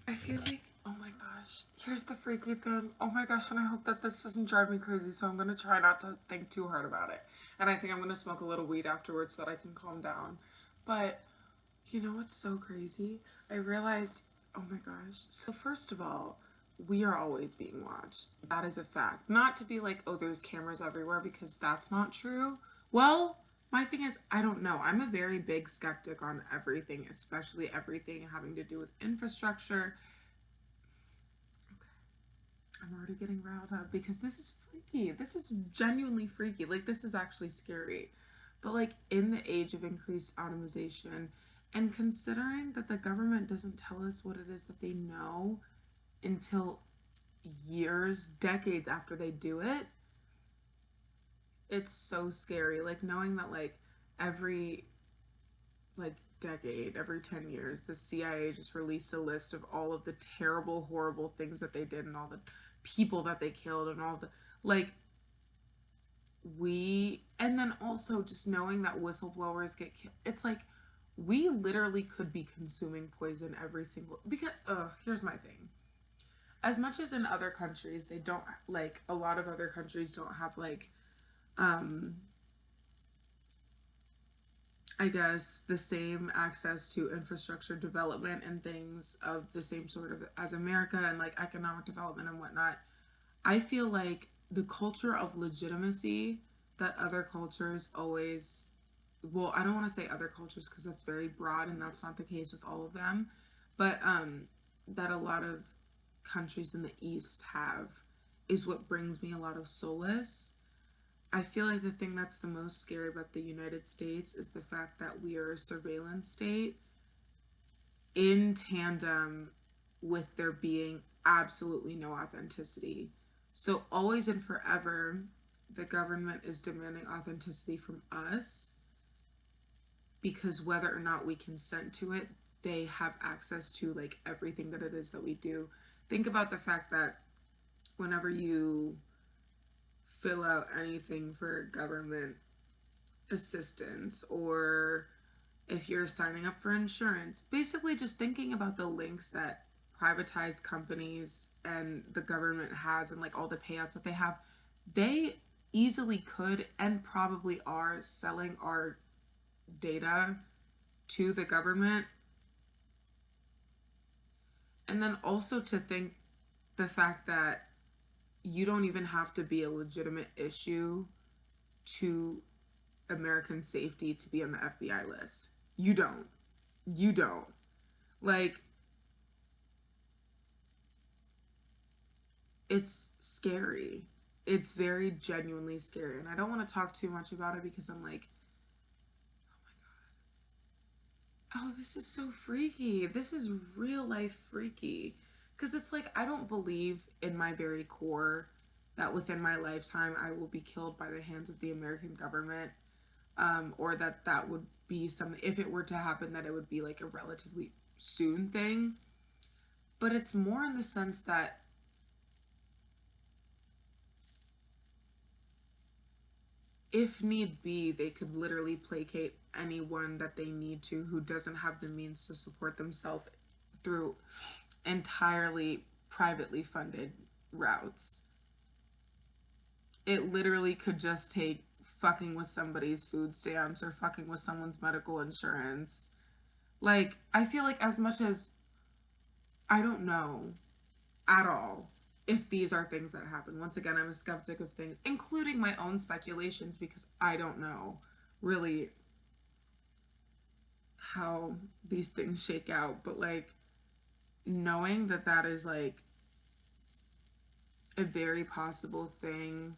I feel like, oh my gosh, here's the freaky thing. Oh my gosh, and I hope that this doesn't drive me crazy, so I'm gonna try not to think too hard about it. And I think I'm gonna smoke a little weed afterwards so that I can calm down. But you know what's so crazy? I realized, oh my gosh. So, first of all, we are always being watched. That is a fact. Not to be like, oh, there's cameras everywhere, because that's not true. Well, my thing is, I don't know. I'm a very big skeptic on everything, especially everything having to do with infrastructure. Okay. I'm already getting riled up because this is freaky. This is genuinely freaky. Like, this is actually scary. But, like, in the age of increased automation, and considering that the government doesn't tell us what it is that they know until years, decades after they do it, it's so scary. Like, knowing that, like, every, like, decade, every 10 years, the CIA just released a list of all of the terrible, horrible things that they did and all the people that they killed and all the, like, and then also just knowing that whistleblowers get killed. It's like, we literally could be consuming poison every single, because here's my thing. As much as in other countries they don't, like, a lot of other countries don't have, like, um I guess the same access to infrastructure development and things of the same sort of as America, and like economic development and whatnot. I feel like the culture of legitimacy that other cultures always, well, I don't want to say other cultures because that's very broad and that's not the case with all of them, but that a lot of countries in the East have is what brings me a lot of solace. I feel like the thing that's the most scary about the United States is the fact that we are a surveillance state in tandem with there being absolutely no authenticity. So, always and forever, the government is demanding authenticity from us because whether or not we consent to it, they have access to like everything that it is that we do. Think about the fact that whenever you fill out anything for government assistance, or if you're signing up for insurance, basically just thinking about the links that privatized companies and the government has and like all the payouts that they have, they easily could and probably are selling our data to the government. And then also to think the fact that you don't even have to be a legitimate issue to American safety to be on the FBI list. You don't. You don't. Like, it's scary. It's very genuinely scary. And I don't want to talk too much about it because I'm like, oh, this is so freaky. This is real life freaky. Because it's like, I don't believe in my very core that within my lifetime I will be killed by the hands of the American government, or that that would be something, if it were to happen, that it would be like a relatively soon thing. But it's more in the sense that if need be, they could literally placate anyone that they need to who doesn't have the means to support themselves through entirely privately funded routes. It literally could just take fucking with somebody's food stamps or fucking with someone's medical insurance. Like, I feel like as much as I don't know at all if these are things that happen. Once again, I'm a skeptic of things, including my own speculations, because I don't know really how these things shake out. But like, knowing that that is like a very possible thing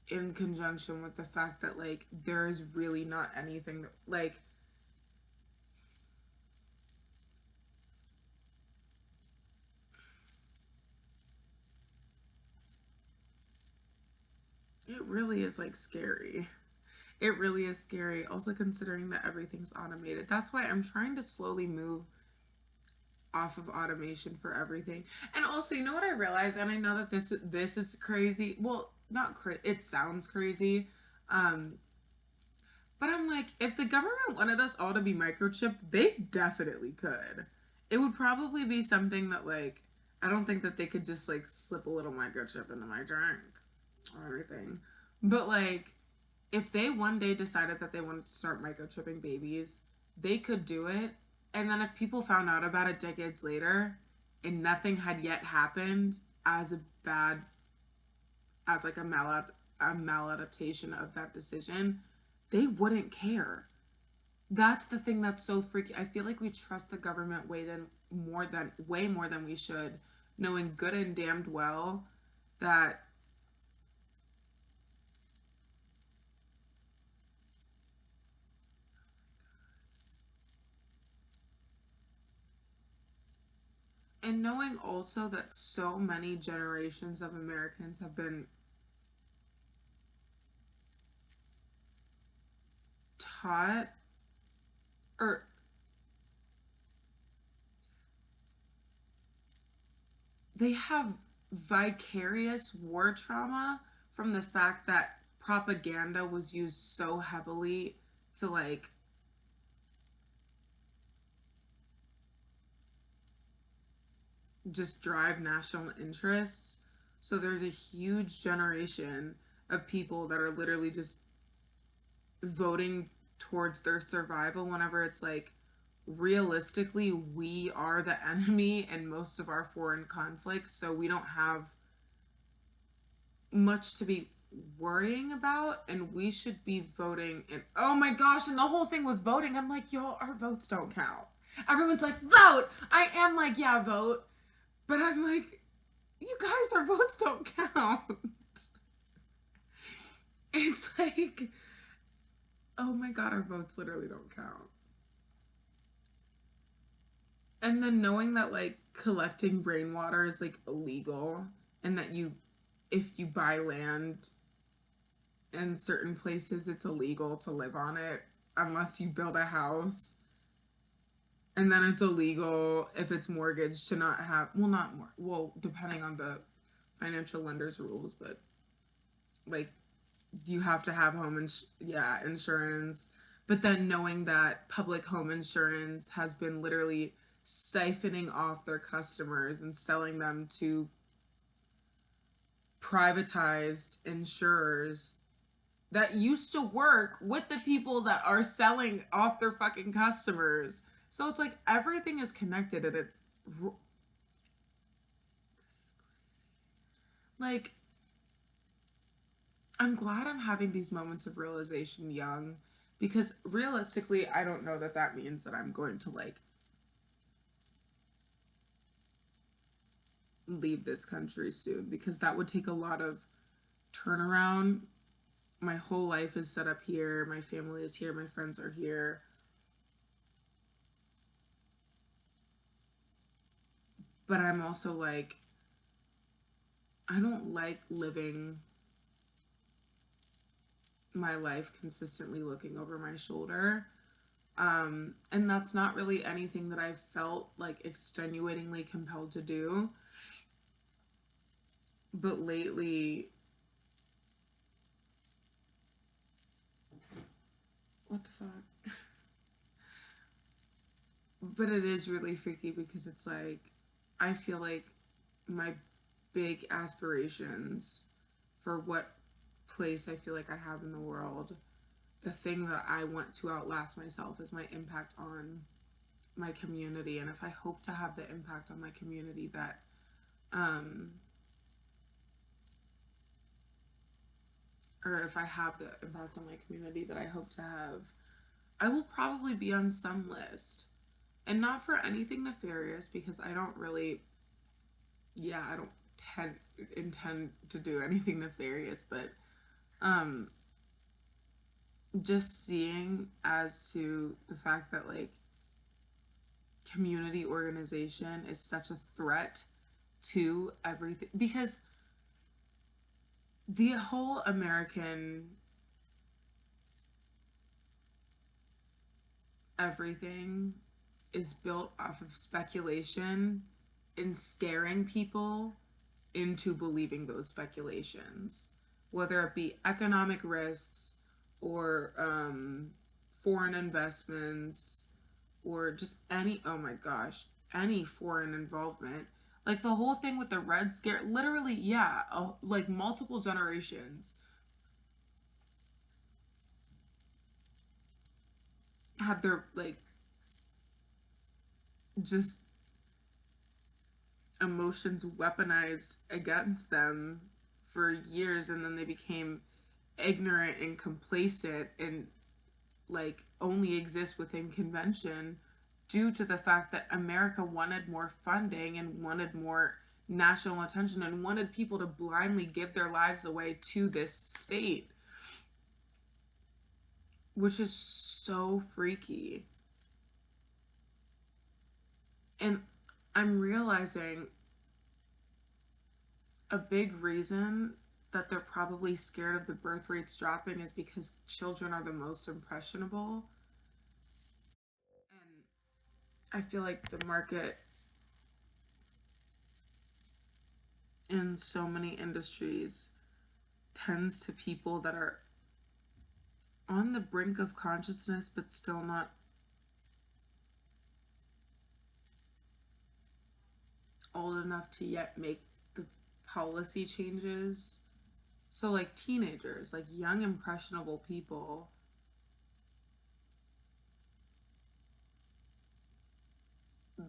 in conjunction with the fact that like there is really not anything that, like, it really is like scary. It really is scary. Also considering that everything's automated. That's why I'm trying to slowly move off of automation for everything. And also, you know what I realized, and I know that this is crazy. Well, not it sounds crazy. Um but I'm like, if the government wanted us all to be microchipped, they definitely could. it would probably be something that like I don't think that they could just like slip a little microchip into my drink or anything. But like if they one day decided that they wanted to start microchipping babies, they could do it. And then if people found out about it decades later and nothing had yet happened as a bad as like a maladaptation of that decision, they wouldn't care. That's the thing that's so freaky. I feel like we trust the government way more than we should, knowing good and damned well that and knowing also that so many generations of Americans have been taught or they have vicarious war trauma from the fact that propaganda was used so heavily to like just drive national interests. So there's a huge generation of people that are literally just voting towards their survival whenever it's like realistically we are the enemy in most of our foreign conflicts, so we don't have much to be worrying about and we should be voting. And oh my gosh, and the whole thing with voting, I'm like, yo, our votes don't count. Everyone's like, vote. I am like, yeah, vote. But I'm like, you guys, our votes don't count. It's like, oh my god, our votes literally don't count. And then knowing that like collecting rainwater is like illegal and that if you buy land in certain places, it's illegal to live on it unless you build a house. And then it's illegal if it's mortgaged to not have, well, not more, well, depending on the financial lender's rules, but like you have to have insurance. But then knowing that public home insurance has been literally siphoning off their customers and selling them to privatized insurers that used to work with the people that are selling off their fucking customers. So it's like everything is connected and it's like I'm glad I'm having these moments of realization young because realistically I don't know that that means that I'm going to like leave this country soon because that would take a lot of turnaround. My whole life is set up here, my family is here, my friends are here. But I'm also like, I don't like living my life consistently looking over my shoulder. And that's not really anything that I've felt like extenuatingly compelled to do. But lately, what the fuck? But it is really freaky because it's like, I feel like my big aspirations for what place I feel like I have in the world, the thing that I want to outlast myself is my impact on my community. And if I hope to have the impact on my community that or if I have the impact on my community that I hope to have, I will probably be on some list. And not for anything nefarious because I don't really, yeah, I don't intend to do anything nefarious, but um, just seeing as to the fact that like community organization is such a threat to everything because the whole American everything is built off of speculation and scaring people into believing those speculations, whether it be economic risks or foreign investments or just any, oh my gosh, any foreign involvement. Like the whole thing with the Red Scare, literally, yeah, like multiple generations had their like just emotions weaponized against them for years, and then they became ignorant and complacent and like only exist within convention due to the fact that America wanted more funding and wanted more national attention and wanted people to blindly give their lives away to this state, which is so freaky. And I'm realizing a big reason that they're probably scared of the birth rates dropping is because children are the most impressionable. And I feel like the market in so many industries tends to people that are on the brink of consciousness but still not old enough to yet make the policy changes. So, like teenagers, like young, impressionable people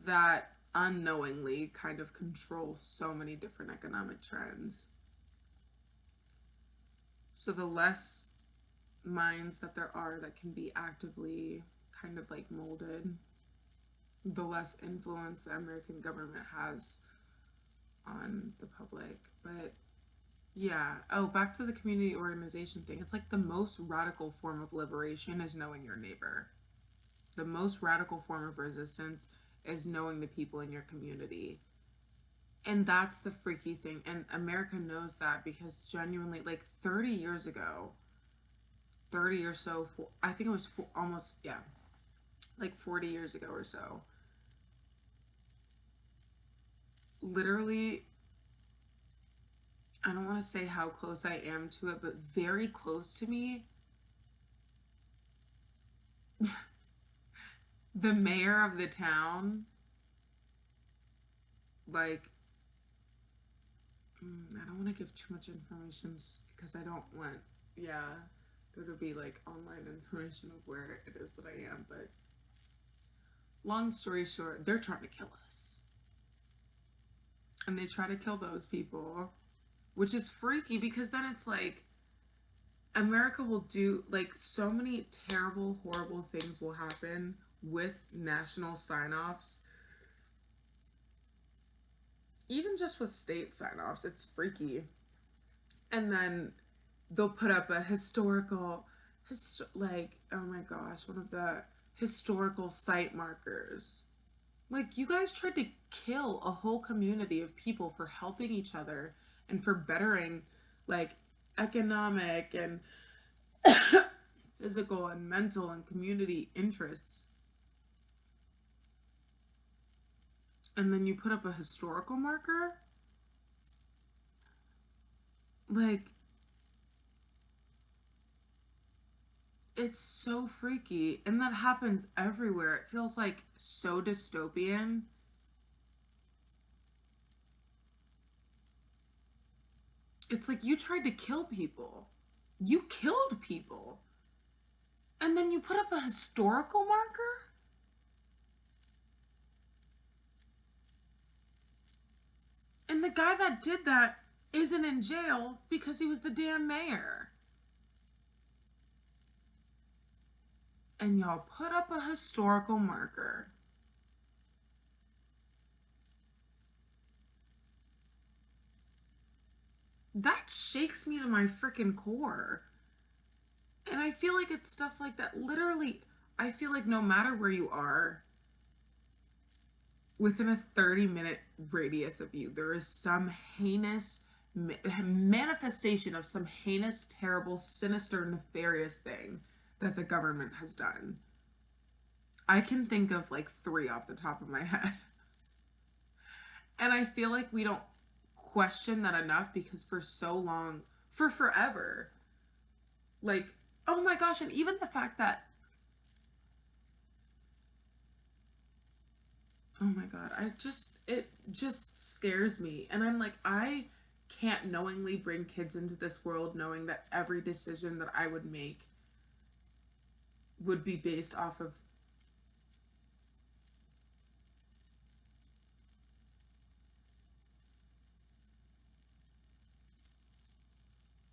that unknowingly kind of control so many different economic trends. So, the less minds that there are that can be actively kind of like molded, the less influence the American government has on the public. But yeah, oh, back to the community organization thing. It's like the most radical form of liberation is knowing your neighbor. The most radical form of resistance is knowing the people in your community. And that's the freaky thing. And America knows that because genuinely, like 30 years ago, 30 or so, I think it was almost, yeah, like 40 years ago or so, literally, I don't want to say how close I am to it, but very close to me, the mayor of the town, like, I don't want to give too much information because I don't want, yeah, there to be like online information of where it is that I am. But long story short, they're trying to kill us. And they try to kill those people, which is freaky because then it's like America will do like so many terrible, horrible things will happen with national sign offs. Even just with state sign offs, it's freaky. And then they'll put up a historical, like, oh my gosh, one of the historical site markers. Like, you guys tried to kill a whole community of people for helping each other and for bettering, like, economic and physical and mental and community interests. And then you put up a historical marker? Like, it's so freaky. And that happens everywhere. It feels like so dystopian. It's like you tried to kill people. You killed people. And then you put up a historical marker? And the guy that did that isn't in jail because he was the damn mayor. And y'all put up a historical marker. That shakes me to my freaking core. And I feel like it's stuff like that. Literally, I feel like no matter where you are, within a 30-minute radius of you, there is some heinous manifestation of some heinous, terrible, sinister, nefarious thing that the government has done. I can think of like 3 off the top of my head. And I feel like we don't question that enough because for so long, for forever, like, oh my gosh, and even the fact that, oh my God, it just scares me. And I'm like, I can't knowingly bring kids into this world knowing that every decision that I would make would be based off of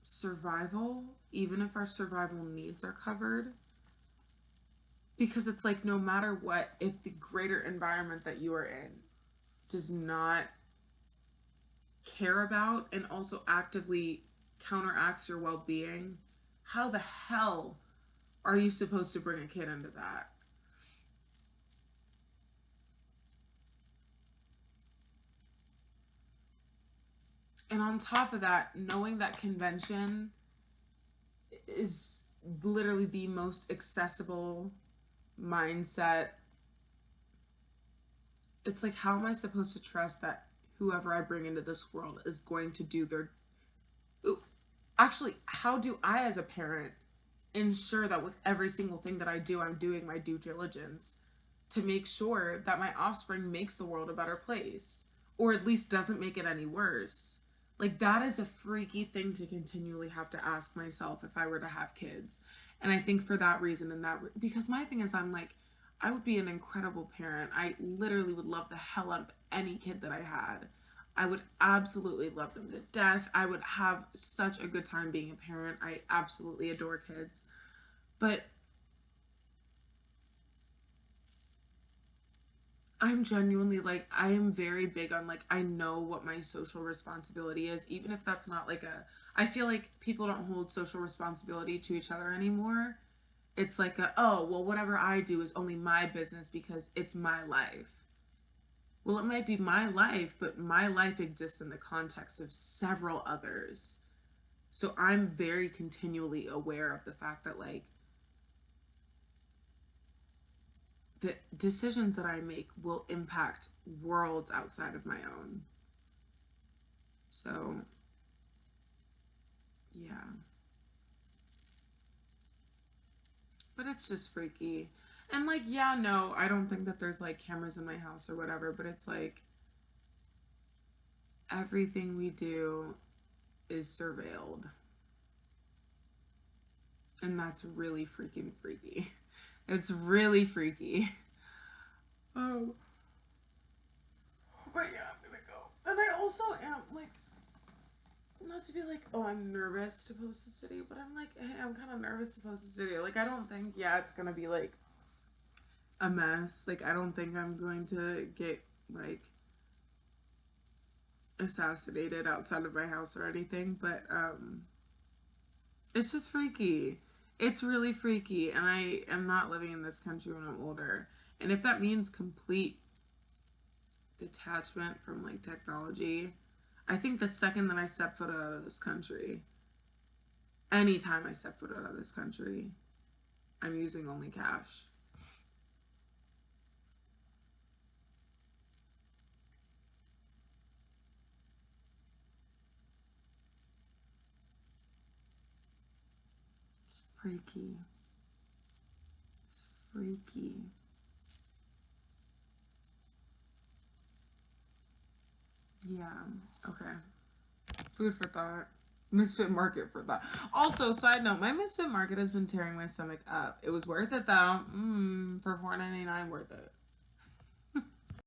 survival, even if our survival needs are covered. Because it's like, no matter what, if the greater environment that you are in does not care about and also actively counteracts your well being, how the hell are you supposed to bring a kid into that? And on top of that, knowing that convention is literally the most accessible mindset, it's like, how am I supposed to trust that whoever I bring into this world is going to do their. Actually, how do I, as a parent, ensure that with every single thing that I do, I'm doing my due diligence to make sure that my offspring makes the world a better place, or at least doesn't make it any worse? Like, that is a freaky thing to continually have to ask myself if I were to have kids. And I think for that reason, because my thing is, I'm like, I would be an incredible parent. I literally would love the hell out of any kid that I had. I would absolutely love them to death. I would have such a good time being a parent. I absolutely adore kids. But I'm genuinely like, I am very big on like, I know what my social responsibility is, even if that's not like I feel like people don't hold social responsibility to each other anymore. It's like, oh, well, whatever I do is only my business because it's my life. Well, it might be my life, but my life exists in the context of several others. So I'm very continually aware of the fact that, like, the decisions that I make will impact worlds outside of my own. So, yeah. But it's just freaky. And, like, yeah, no, I don't think that there's, like, cameras in my house or whatever, but it's like everything we do is surveilled. And that's really freaking freaky. It's really freaky. Oh, but yeah, I'm gonna go. And I also am like, not to be like, oh, I'm nervous to post this video, but I'm like, hey, I'm kind of nervous to post this video. Like, I don't think, yeah, it's gonna be like a mess. Like, I don't think I'm going to get like assassinated outside of my house or anything, but it's just freaky. It's really freaky, and I am not living in this country when I'm older. And if that means complete detachment from like technology, I think the second that I step foot out of this country, anytime I step foot out of this country, I'm using only cash. It's freaky. It's freaky. Yeah. Okay. Food for thought. Misfit Market for thought. Also, side note, my Misfit Market has been tearing my stomach up. It was worth it though. For $4.99, worth it.